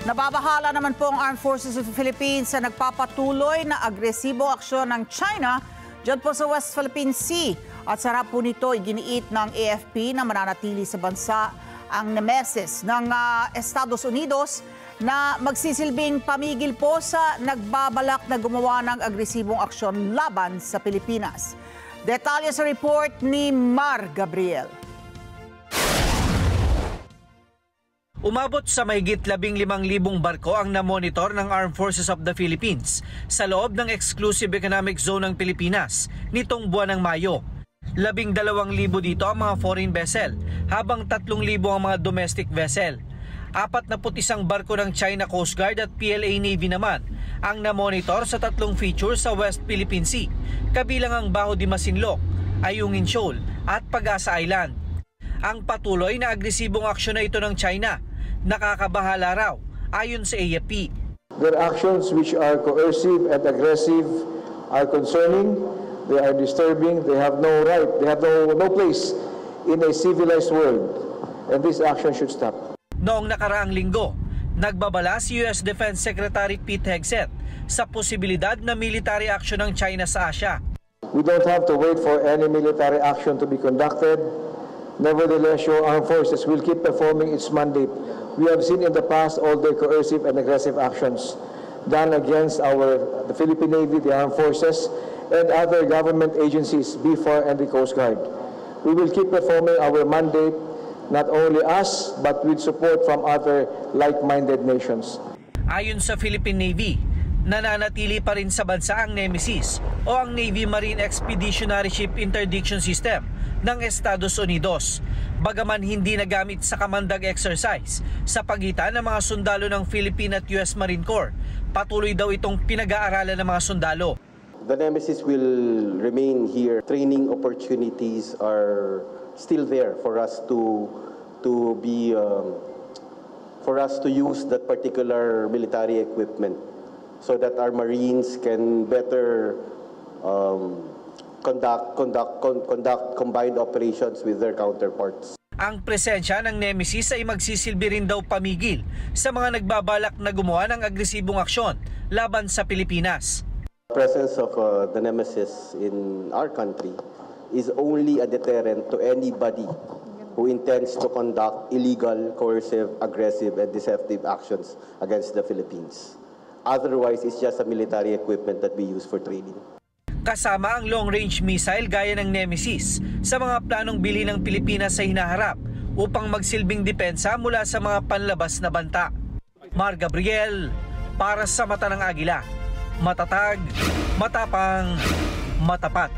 Nababahala naman po ang Armed Forces of the Philippines sa nagpapatuloy na agresibong aksyon ng China dyan po sa West Philippine Sea. At sa harap po nito, iginiit ng AFP na mananatili sa bansa ang nemesis ng Estados Unidos na magsisilbing pamigil po sa nagbabalak na gumawa ng agresibong aksyon laban sa Pilipinas. Detalye sa report ni Mar Gabriel. Umabot sa mahigit 15,000 barko ang namonitor ng Armed Forces of the Philippines sa loob ng Exclusive Economic Zone ng Pilipinas nitong buwan ng Mayo. 12,000 dito ang mga foreign vessel, habang 3,000 ang mga domestic vessel. 41 barko ng China Coast Guard at PLA Navy naman ang namonitor sa 3 features sa West Philippine Sea, kabilang ang Baho de Masinloc, Ayungin Shoal at Pag-asa Island. Ang patuloy na agresibong aksyon na ito ng China, nakakabahala raw ayon sa AFP. Their actions which are coercive and aggressive are concerning, they are disturbing, they have no right, they have no place in a civilized world, and this action should stop. Noong nakaraang linggo, nagbabala si US Defense Secretary Pete Hegseth sa posibilidad na military action ng China sa Asia. We don't have to wait for any military action to be conducted. Nevertheless, your armed forces will keep performing its mandate. We have seen in the past all the coercive and aggressive actions done against the Philippine Navy, the armed forces, and other government agencies before and the Coast Guard. We will keep performing our mandate, not only us, but with support from other like-minded nations. Ayon sa Philippine Navy, nananatili pa rin sa bansa ang Nemesis o ang Navy Marine Expeditionary Ship Interdiction System ng Estados Unidos, bagaman hindi nagamit sa kamandag exercise sa pagitan ng mga sundalo ng Philippine at US Marine Corps. Patuloy daw itong pinag-aaralan ng mga sundalo. The Nemesis will remain here. Training opportunities are still there for us to use that particular military equipment so that our Marines can better conduct combined operations with their counterparts. Ang presensya ng Nemesis ay magsisilbi rin daw pamigil sa mga nagbabalak na gumawa ng agresibong aksyon laban sa Pilipinas. The presence of the Nemesis in our country is only a deterrent to anybody who intends to conduct illegal, coercive, aggressive, and deceptive actions against the Philippines. Otherwise, it's just a military equipment that we use for training. Kasama ang long-range missile gaya ng Nemesis sa mga planong bili ng Pilipinas sa hinaharap upang magsilbing depensa mula sa mga panlabas na banta. Mar Gabriel, para sa Mata ng Agila. Matatag, matapang, matapat.